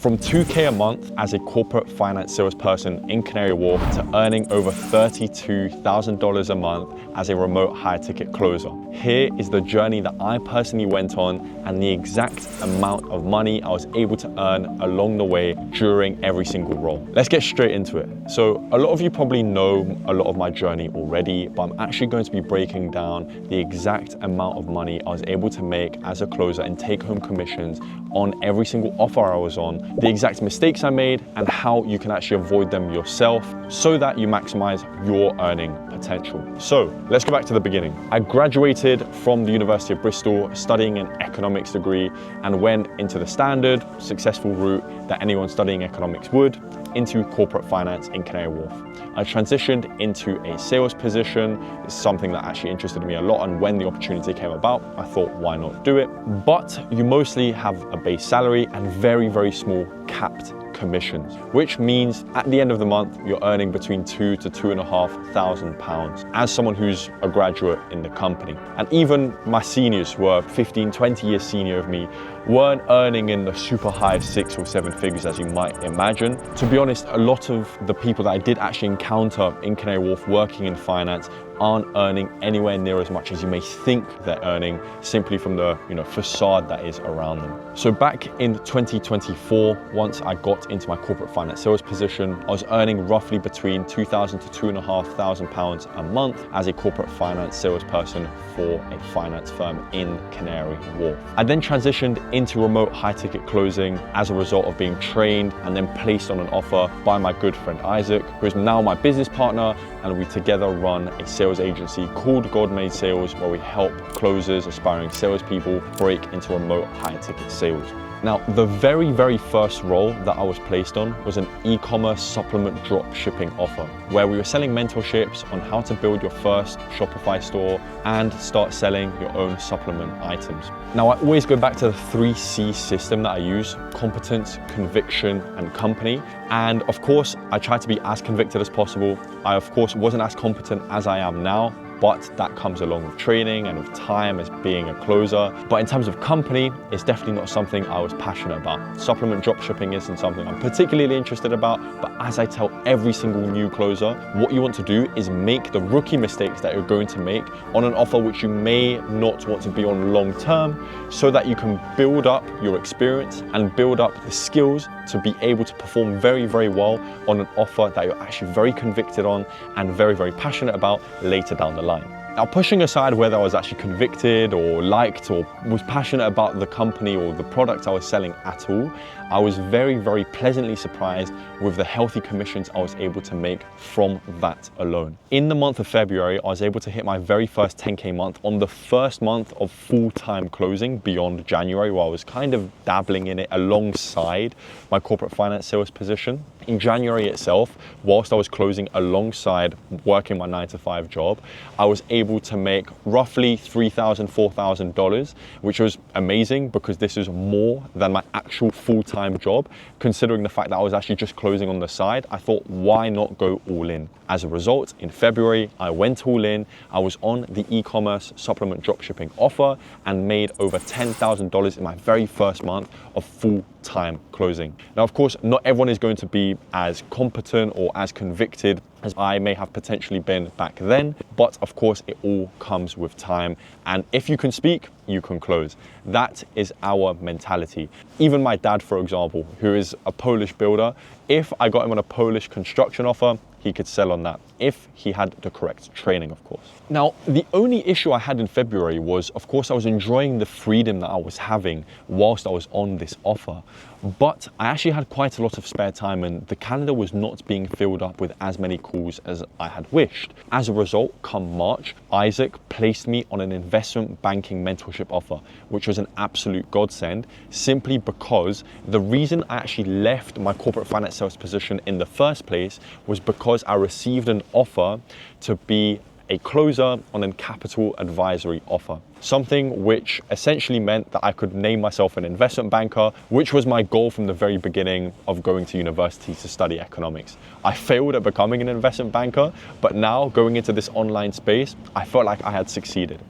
From 2K a month as a corporate finance salesperson in Canary Wharf to earning over $32,000 a month as a remote high ticket closer. Here is the journey that I personally went on and the exact amount of money I was able to earn along the way during every single role. Let's get straight into it. So a lot of you probably know a lot of my journey already, but I'm actually going to be breaking down the exact amount of money I was able to make as a closer and take home commissions on every single offer I was on, the exact mistakes I made, and how you can actually avoid them yourself so that you maximize your earning potential. So let's go back to the beginning. I graduated from the University of Bristol studying an economics degree and went into the standard, successful route that anyone studying economics would, into corporate finance in Canary Wharf. I transitioned into a sales position. It's something that actually interested me a lot, and when the opportunity came about, I thought, why not do it? But you mostly have a base salary and very, very small capped commissions, which means at the end of the month, you're earning between £2,000 to £2,500 as someone who's a graduate in the company. And even my seniors who are 15, 20 years senior of me weren't earning in the super high 6 or 7 figures as you might imagine. To be honest, a lot of the people that I did actually encounter in Canary Wharf working in finance aren't earning anywhere near as much as you may think they're earning simply from the facade that is around them. So back in 2024, once I got into my corporate finance sales position, I was earning roughly between £2,000 to £2,500 a month as a corporate finance salesperson for a finance firm in Canary Wharf. I then transitioned into remote high ticket closing as a result of being trained and then placed on an offer by my good friend Isaac, who is now my business partner, and we together run a sales agency called God Made Sales, where we help closers, aspiring salespeople break into remote high ticket sales. Now, the very, very first role that I was placed on was an e-commerce supplement drop shipping offer, where we were selling mentorships on how to build your first Shopify store and start selling your own supplement items. Now, I always go back to the 3C system that I use: competence, conviction, and company. And of course, I tried to be as convicted as possible. I, of course, wasn't as competent as I am now, but that comes along with training and with time as being a closer. But in terms of company, it's definitely not something I was passionate about. Supplement dropshipping isn't something I'm particularly interested about, but as I tell every single new closer, what you want to do is make the rookie mistakes that you're going to make on an offer which you may not want to be on long term, so that you can build up your experience and build up the skills to be able to perform very, very well on an offer that you're actually very convicted on and very, very passionate about later down the line. Now, pushing aside whether I was actually convicted or liked or was passionate about the company or the product I was selling at all, I was very, very pleasantly surprised with the healthy commissions I was able to make from that alone. In the month of February, I was able to hit my very first 10K month on the first month of full-time closing beyond January, where I was kind of dabbling in it alongside my corporate finance sales position. In January itself, whilst I was closing alongside working my 9-to-5 job, I was able to make roughly $3,000, $4,000, which was amazing because this is more than my actual full-time job. Considering the fact that I was actually just closing on the side, I thought, why not go all in? As a result, in February, I went all in. I was on the e-commerce supplement dropshipping offer and made over $10,000 in my very first month of full-time closing. Now, of course, not everyone is going to be as competent or as convicted as I may have potentially been back then, but of course it all comes with time, and if you can speak, you can close. That is our mentality. Even my dad, for example, who is a Polish builder, if I got him on a Polish construction offer, he could sell on that if he had the correct training, of course. Now, the only issue I had in February was, of course, I was enjoying the freedom that I was having whilst I was on this offer, but I actually had quite a lot of spare time and the calendar was not being filled up with as many calls as I had wished. As a result, come March, Isaac placed me on an investment banking mentorship offer, which was an absolute godsend, simply because the reason I actually left my corporate finance sales position in the first place was because I received an offer to be a closer on a capital advisory offer. Something which essentially meant that I could name myself an investment banker, which was my goal from the very beginning of going to university to study economics. I failed at becoming an investment banker, but now going into this online space, I felt like I had succeeded.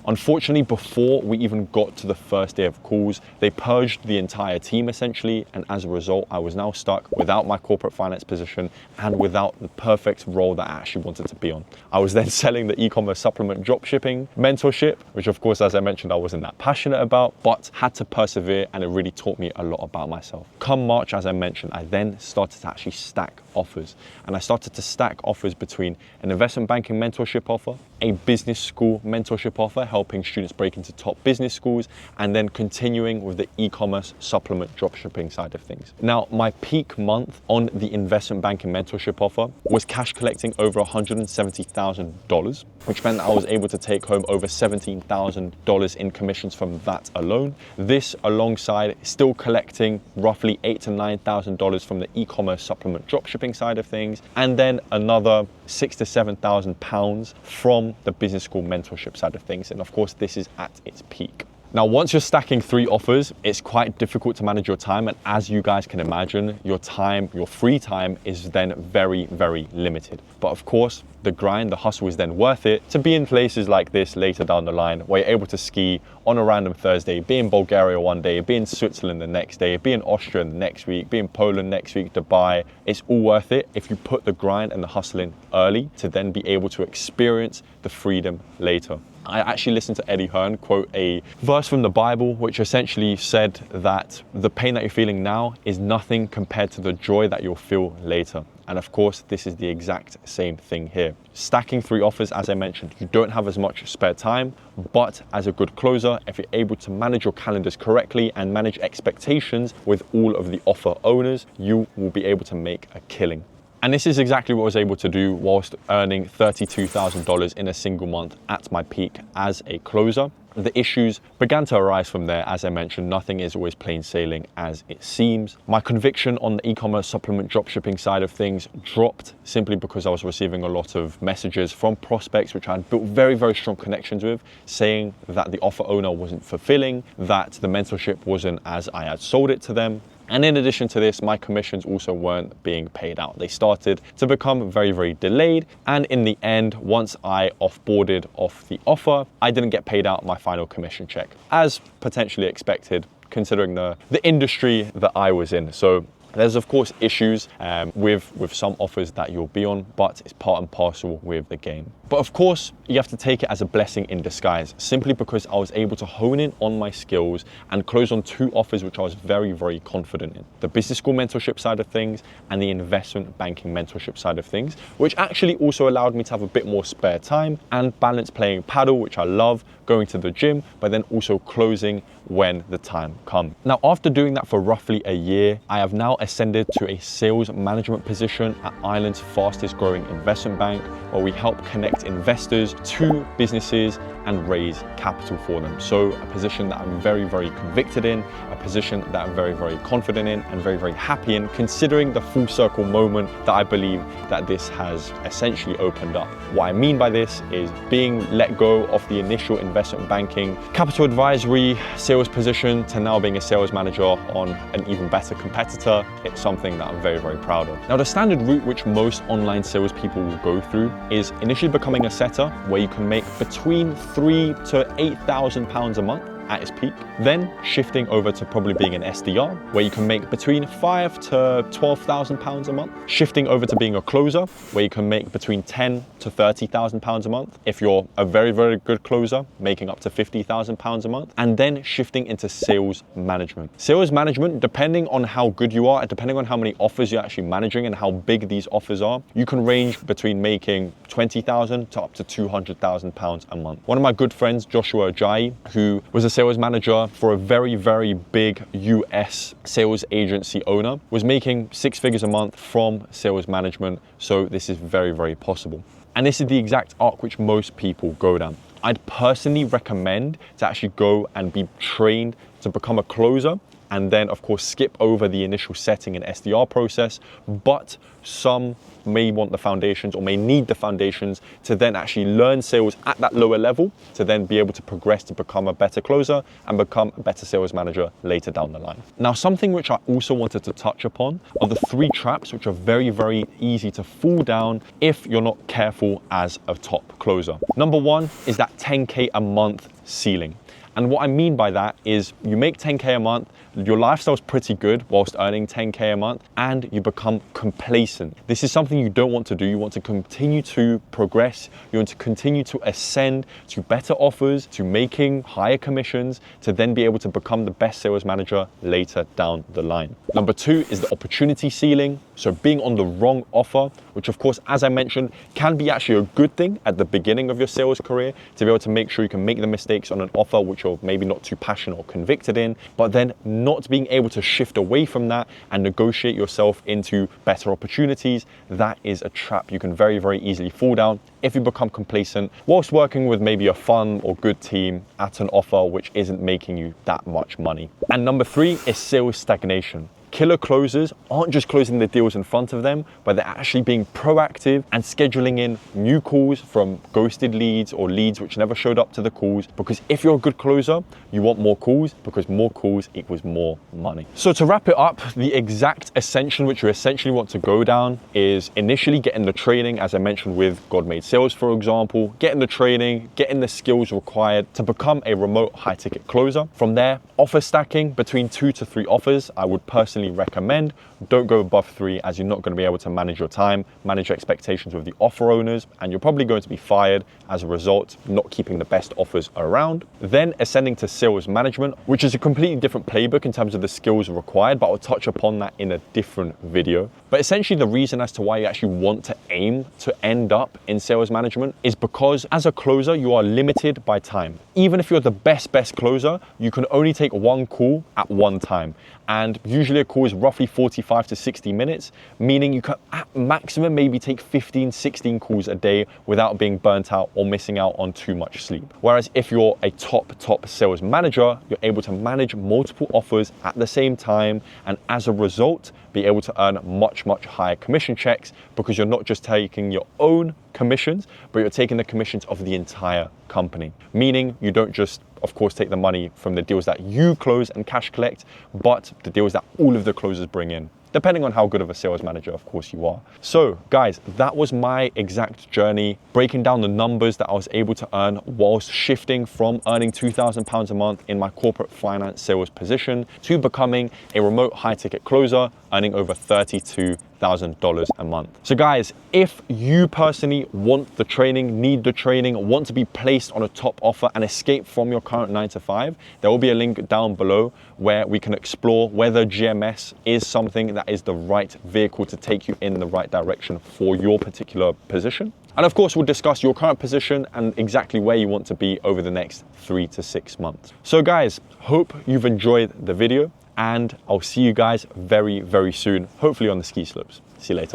Unfortunately, before we even got to the first day of calls, they purged the entire team essentially, and as a result, I was now stuck without my corporate finance position and without the perfect role that I actually wanted to be on. I was then selling the e-commerce supplement dropshipping mentorship, which of course, as I mentioned, I wasn't that passionate about, but had to persevere, and it really taught me a lot about myself. Come March, as I mentioned, I then started to actually stack offers, and I started to stack offers between an investment banking mentorship offer, a business school mentorship offer, helping students break into top business schools, and then continuing with the e-commerce supplement dropshipping side of things. Now, my peak month on the investment banking mentorship offer was cash collecting over $170,000, which meant that I was able to take home over $17,000 in commissions from that alone. This alongside still collecting roughly $8,000 to $9,000 from the e-commerce supplement dropshipping side of things, and then another £6,000 to £7,000 from the business school mentorship side of things. And of course, this is at its peak. Now, once you're stacking 3 offers, it's quite difficult to manage your time. And as you guys can imagine, your time, your free time is then very, very limited. But of course, the grind, the hustle is then worth it to be in places like this later down the line, where you're able to ski on a random Thursday, be in Bulgaria one day, be in Switzerland the next day, be in Austria the next week, be in Poland next week, Dubai. It's all worth it if you put the grind and the hustle in early to then be able to experience the freedom later. I actually listened to Eddie Hearn quote a verse from the Bible, which essentially said that the pain that you're feeling now is nothing compared to the joy that you'll feel later. And of course, this is the exact same thing here. Stacking 3 offers, as I mentioned, you don't have as much spare time, but as a good closer, if you're able to manage your calendars correctly and manage expectations with all of the offer owners, you will be able to make a killing. And this is exactly what I was able to do whilst earning $32,000 in a single month at my peak as a closer. The issues began to arise from there. As I mentioned, nothing is always plain sailing as it seems. My conviction on the e-commerce supplement dropshipping side of things dropped simply because I was receiving a lot of messages from prospects which I had built very, very strong connections with, saying that the offer owner wasn't fulfilling, that the mentorship wasn't as I had sold it to them. And in addition to this, my commissions also weren't being paid out. They started to become very, very delayed. And in the end, once I offboarded off the offer, I didn't get paid out my final commission check, as potentially expected, considering the industry that I was in. So there's of course issues with some offers that you'll be on, but it's part and parcel with the game. But of course, you have to take it as a blessing in disguise, simply because I was able to hone in on my skills and close on 2 offers which I was very, very confident in. The business school mentorship side of things and the investment banking mentorship side of things, which actually also allowed me to have a bit more spare time and balance playing paddle, which I love, going to the gym, but then also closing when the time comes. Now, after doing that for roughly a year, I have now ascended to a sales management position at Ireland's fastest growing investment bank, where we help connect investors to businesses and raise capital for them. So a position that I'm very, very convicted in, a position that I'm very, very confident in and very, very happy in, considering the full circle moment that I believe that this has essentially opened up. What I mean by this is being let go of the initial investment banking, capital advisory, sales position to now being a sales manager on an even better competitor. It's something that I'm very, very proud of. Now, the standard route which most online sales people will go through is initially becoming a setter, where you can make between £3,000 to £8,000 a month at its peak, then shifting over to probably being an SDR, where you can make between £5,000 to £12,000 a month, shifting over to being a closer, where you can make between £10,000 to £30,000 a month. If you're a very, very good closer, making up to £50,000 a month, and then shifting into sales management. Sales management, depending on how good you are, and depending on how many offers you're actually managing and how big these offers are, you can range between making £20,000 to up to £200,000 a month. One of my good friends, Joshua Ajayi, who was a sales manager for a very, very big US sales agency owner, was making 6 figures a month from sales management. So this is very, very possible. And this is the exact arc which most people go down. I'd personally recommend to actually go and be trained to become a closer and then of course skip over the initial setting and SDR process, but some may want the foundations or may need the foundations to then actually learn sales at that lower level to then be able to progress to become a better closer and become a better sales manager later down the line. Now, something which I also wanted to touch upon are the 3 traps which are very, very easy to fall down if you're not careful as a top closer. Number 1 is that 10K a month ceiling. And what I mean by that is you make 10K a month, your lifestyle's pretty good whilst earning 10K a month, and you become complacent. This is something you don't want to do. You want to continue to progress. You want to continue to ascend to better offers, to making higher commissions, to then be able to become the best sales manager later down the line. Number 2 is the opportunity ceiling. So being on the wrong offer, which of course, as I mentioned, can be actually a good thing at the beginning of your sales career to be able to make sure you can make the mistakes on an offer which you're maybe not too passionate or convicted in, but then not being able to shift away from that and negotiate yourself into better opportunities. That is a trap you can very, very easily fall down if you become complacent whilst working with maybe a fun or good team at an offer which isn't making you that much money. And number 3 is sales stagnation. Killer closers aren't just closing the deals in front of them, but they're actually being proactive and scheduling in new calls from ghosted leads or leads which never showed up to the calls. Because if you're a good closer, you want more calls, because more calls equals more money. So to wrap it up, the exact ascension which you essentially want to go down is initially getting the training, as I mentioned with God Made Sales, for example, getting the training, getting the skills required to become a remote high ticket closer. From there, offer stacking between 2 to 3 offers, I would personally recommend. Don't go above 3, as you're not going to be able to manage your time, manage your expectations with the offer owners, and you're probably going to be fired as a result, not keeping the best offers around. Then ascending to sales management, which is a completely different playbook in terms of the skills required, but I'll touch upon that in a different video. But essentially the reason as to why you actually want to aim to end up in sales management is because as a closer, you are limited by time. Even if you're the best closer, you can only take 1 call at one time. And usually a call is roughly 45 to 60 minutes, meaning you can at maximum maybe take 15, 16 calls a day without being burnt out or missing out on too much sleep. Whereas if you're a top sales manager, you're able to manage multiple offers at the same time, and as a result, be able to earn much higher commission checks, because you're not just taking your own commissions, but you're taking the commissions of the entire company. Meaning you don't just, of course, take the money from the deals that you close and cash collect, but the deals that all of the closers bring in, depending on how good of a sales manager, of course, you are. So guys, that was my exact journey, breaking down the numbers that I was able to earn whilst shifting from earning £2,000 a month in my corporate finance sales position to becoming a remote high ticket closer, earning over $32,000 a month. So guys, if you personally want the training, need the training, want to be placed on a top offer and escape from your current 9 to 5, there will be a link down below where we can explore whether GMS is something that is the right vehicle to take you in the right direction for your particular position. And of course, we'll discuss your current position and exactly where you want to be over the next 3 to 6 months. So guys, hope you've enjoyed the video, and I'll see you guys very soon, hopefully on the ski slopes. See you later.